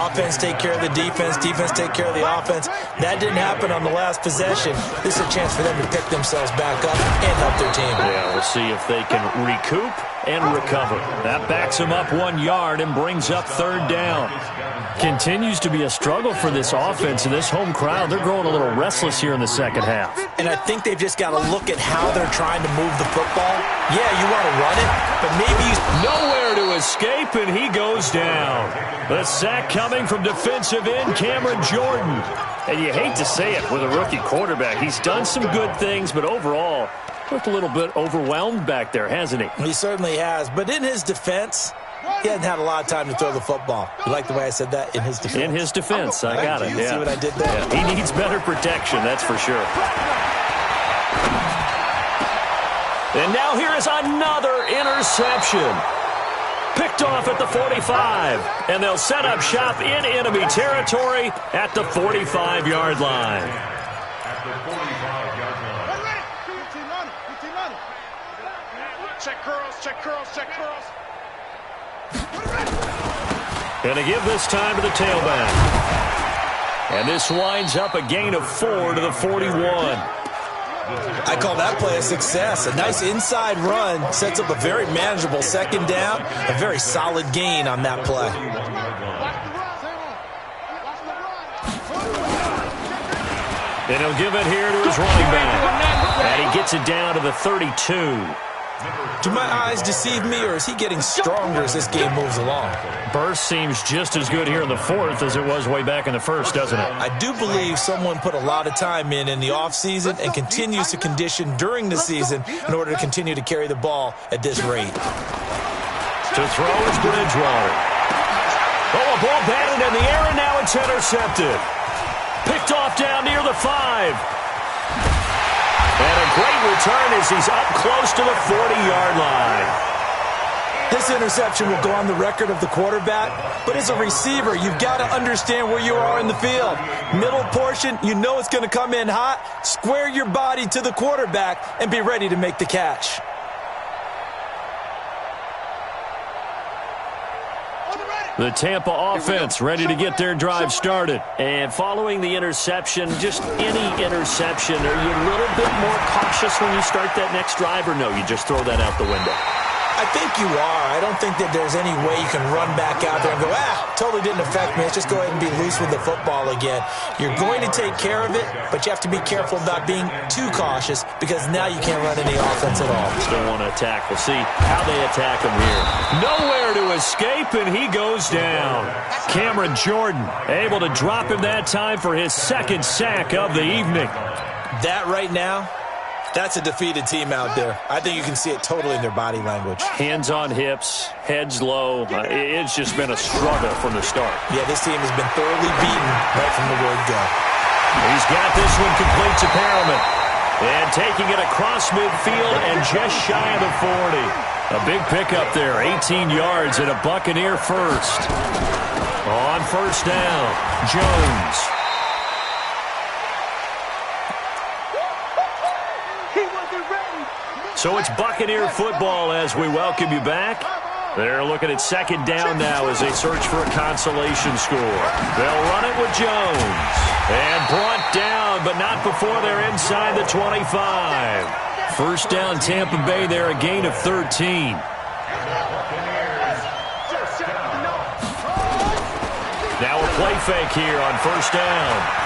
Offense take care of the defense, defense take care of the offense. That didn't happen on the last possession. This is a chance for them to pick themselves back up and help their team. Yeah, we'll see if they can recoup and recover. That backs them up 1 yard and brings up 3rd down. Continues to be a struggle for this offense and this home crowd. They're growing a little restless here in the second half. And I think they've just got to look at how they're trying to move the football. Yeah, you want to run it, but maybe nowhere to escape, and he goes down. The sack coming from defensive end Cameron Jordan. And you hate to say it with a rookie quarterback. He's done some good things, but overall, looked a little bit overwhelmed back there, hasn't he? He certainly has. But in his defense, he hasn't had a lot of time to throw the football. You like the way I said that? In his defense. In his defense, I got it. You see what I did there? Yeah. He needs better protection, that's for sure. And now here is another interception. Picked off at the 45. And they'll set up shop in enemy territory at the 45-yard line. At the 45-yard line. Check curls. Going to give this time to the tailback. And this winds up a gain of 4 to the 41. I call that play a success. A nice inside run sets up a very manageable 2nd down. A very solid gain on that play. And he'll give it here to his running back. And he gets it down to the 32. Do my eyes deceive me, or is he getting stronger as this game moves along? Burst seems just as good here in the 4th as it was way back in the 1st, doesn't it? I do believe someone put a lot of time in the offseason and continues to condition during the season in order to continue to carry the ball at this rate. To throw is Bridgewater. Oh, a ball batted in the air, and now it's intercepted. Picked off down near the 5. And a great return as he's up close to the 40-yard line. This interception will go on the record of the quarterback, but as a receiver, you've got to understand where you are in the field. Middle portion, you know it's going to come in hot. Square your body to the quarterback and be ready to make the catch. The Tampa offense ready to get their drive started. And following the interception, just any interception, are you a little bit more cautious when you start that next drive, or no, you just throw that out the window? I think you are. I don't think that there's any way you can run back out there and go, totally didn't affect me. Let's just go ahead and be loose with the football again. You're going to take care of it, but you have to be careful about being too cautious because now you can't run any offense at all. Still want to attack. We'll see how they attack him here. Nowhere to escape, and he goes down. Cameron Jordan able to drop him that time for his 2nd sack of the evening. That right now, that's a defeated team out there. I think you can see it totally in their body language. Hands on hips, heads low. It's just been a struggle from the start. Yeah, this team has been thoroughly beaten right from the word go. He's got this one complete to Perriman. And taking it across midfield and just shy of the 40. A big pickup there, 18 yards and a Buccaneer first. On first down, Jones. So it's Buccaneer football as we welcome you back. They're looking at second down now as they search for a consolation score. They'll run it with Jones. And brought down, but not before they're inside the 25. First down, Tampa Bay there, a gain of 13. Now a play fake here on first down.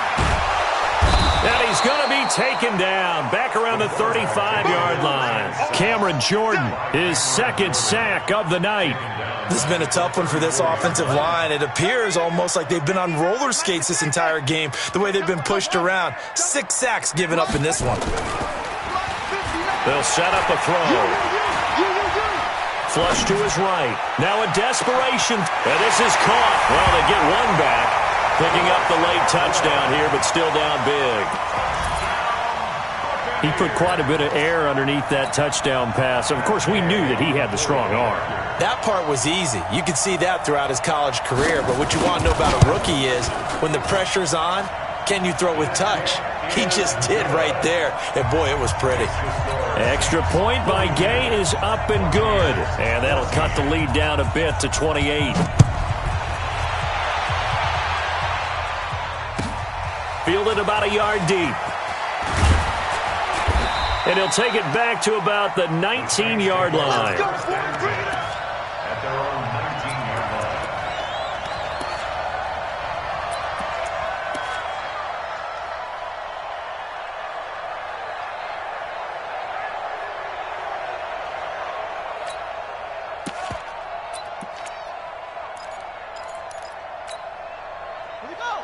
And he's going to be taken down back around the 35-yard line. Cameron Jordan, his second sack of the night. This has been a tough one for this offensive line. It appears almost like they've been on roller skates this entire game, the way they've been pushed around. 6 sacks given up in this one. They'll set up a throw. Flush to his right. Now a desperation. And this is caught. Well, they get one back. Picking up the late touchdown here, but still down big. He put quite a bit of air underneath that touchdown pass. Of course, we knew that he had the strong arm. That part was easy. You could see that throughout his college career. But what you want to know about a rookie is when the pressure's on, can you throw with touch? He just did right there. And, boy, it was pretty. Extra point by Gay is up and good. And that'll cut the lead down a bit to 28. Fielded about a yard deep. And he'll take it back to about the 19-yard line. At their own 19-yard line.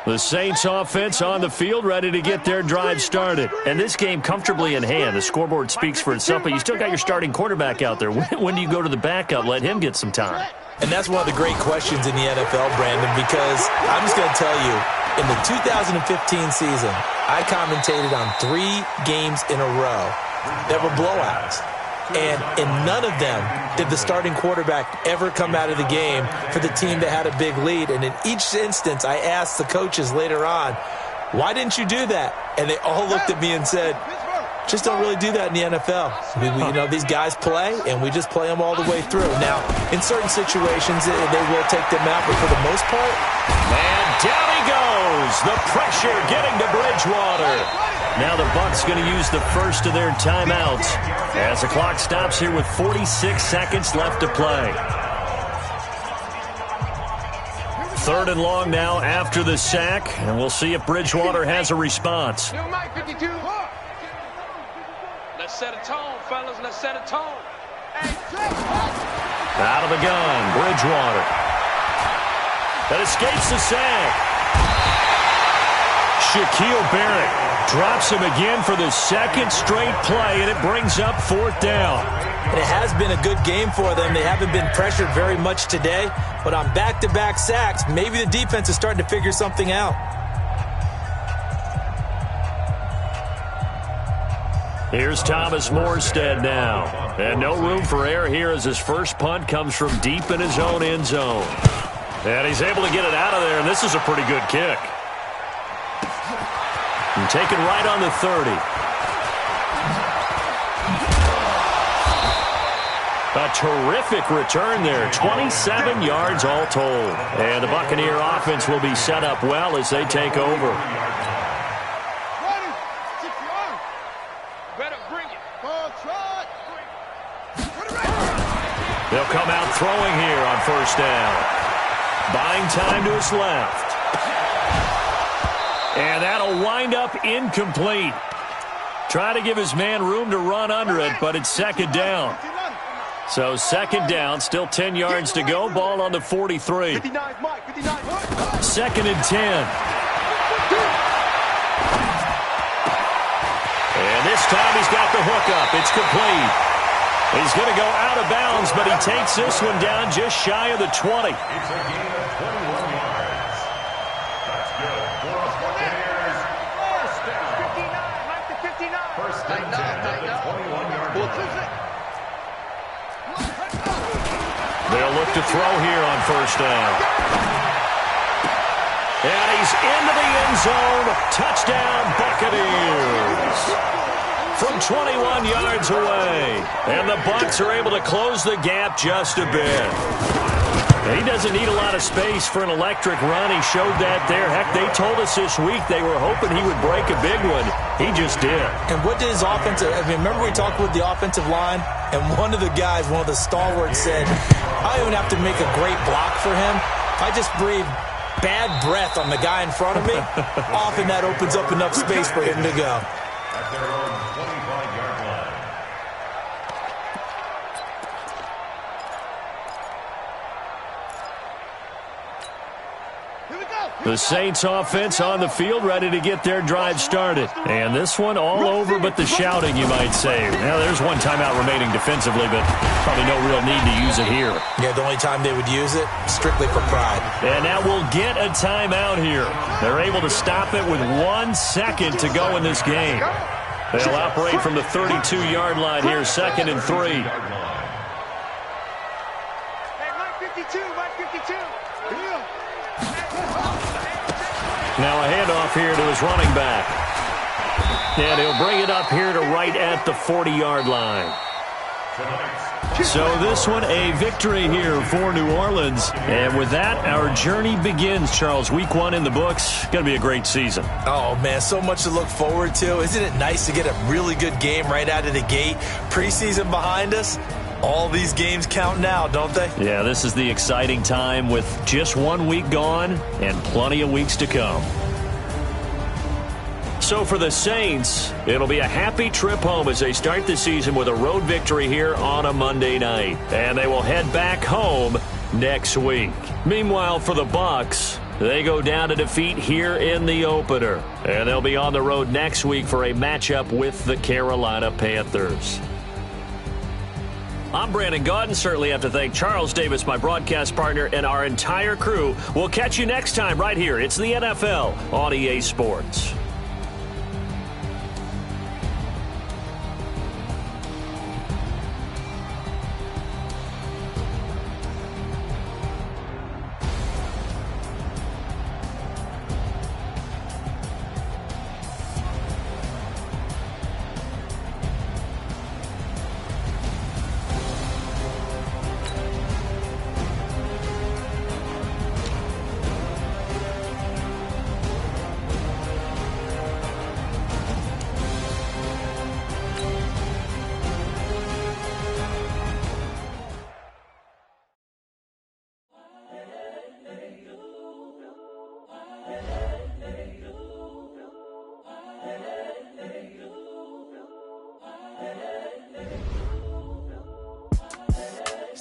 The Saints offense on the field, ready to get their drive started. And this game comfortably in hand. The scoreboard speaks for itself, but you still got your starting quarterback out there. When do you go to the backup? Let him get some time. And that's one of the great questions in the NFL, Brandon, because I'm just going to tell you, in the 2015 season, I commentated on 3 games in a row that were blowouts. And in none of them did the starting quarterback ever come out of the game for the team that had a big lead. And in each instance, I asked the coaches later on, why didn't you do that? And they all looked at me and said, just don't really do that in the NFL. You know, these guys play, and we just play them all the way through. Now, in certain situations, they will take them out, but for the most part. And down he goes. The pressure getting to Bridgewater. Now the Bucs going to use the first of their timeouts as the clock stops here with 46 seconds left to play. 3rd and long now after the sack, and we'll see if Bridgewater has a response. Let's set a tone, fellas. Let's set a tone. Out of the gun, Bridgewater. That escapes the sack. Shaquille Barrett drops him again for the second straight play, and it brings up 4th down. And it has been a good game for them. They haven't been pressured very much today, but on back-to-back sacks, maybe the defense is starting to figure something out. Here's Thomas Morstead now. And no room for error here as his first punt comes from deep in his own end zone. And he's able to get it out of there, and this is a pretty good kick. And taken right on the 30. A terrific return there. 27 yards all told. And the Buccaneer offense will be set up well as they take over. They'll come out throwing here on first down. Buying time to his left. And that'll wind up incomplete. Try to give his man room to run under it, but it's 2nd down. So 2nd down, still 10 yards to go. Ball on the 43. 2nd and 10. And this time he's got the hook up. It's complete. He's going to go out of bounds, but he takes this one down just shy of the 20. It's a gain of 21 yards. That's good for us Buccaneers. First down. 59, Mike to 59. First and 10 at the 21-yard line. They'll look to throw here on first down. And he's into the end zone. Touchdown, Buccaneers. From 21 yards away. And the Bucs are able to close the gap just a bit. He doesn't need a lot of space for an electric run. He showed that there. Heck, they told us this week they were hoping he would break a big one. He just did. And what did his offensive, remember we talked with the offensive line, and one of the guys, one of the stalwarts said, I don't even have to make a great block for him. I just breathe bad breath on the guy in front of me. Often that opens up enough space for him to go. At their own 25-yard line. The Saints offense on the field, ready to get their drive started. And this one all over but the shouting, you might say. Now, there's one timeout remaining defensively, but probably no real need to use it here. Yeah, the only time they would use it, strictly for pride. And now we'll get a timeout here. They're able to stop it with 1 second to go in this game. They'll operate from the 32-yard line here, 2nd and 3. Hey, Mike 52, Mike 52. Now a handoff here to his running back. And he'll bring it up here to right at the 40-yard line. So this one, a victory here for New Orleans. And with that, our journey begins, Charles. Week 1 in the books. Going to be a great season. Oh, man, so much to look forward to. Isn't it nice to get a really good game right out of the gate? Preseason behind us. All these games count now, don't they? Yeah, this is the exciting time with just 1 week gone and plenty of weeks to come. So for the Saints, it'll be a happy trip home as they start the season with a road victory here on a Monday night. And they will head back home next week. Meanwhile, for the Bucs, they go down to defeat here in the opener. And they'll be on the road next week for a matchup with the Carolina Panthers. I'm Brandon Gaudin. Certainly have to thank Charles Davis, my broadcast partner, and our entire crew. We'll catch you next time right here. It's the NFL on EA Sports.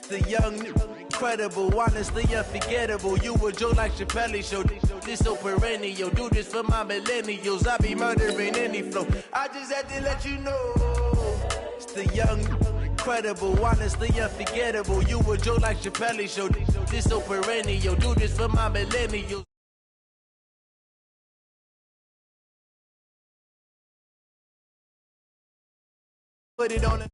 The young, incredible, honestly unforgettable. You a joke like Chappelle Show. This so perennial. Do this for my millennials. I be murdering any flow. I just had to let you know. It's the young, incredible, honestly unforgettable. You a joke like Chappelle Show. This so perennial. Do this for my millennials. Put it on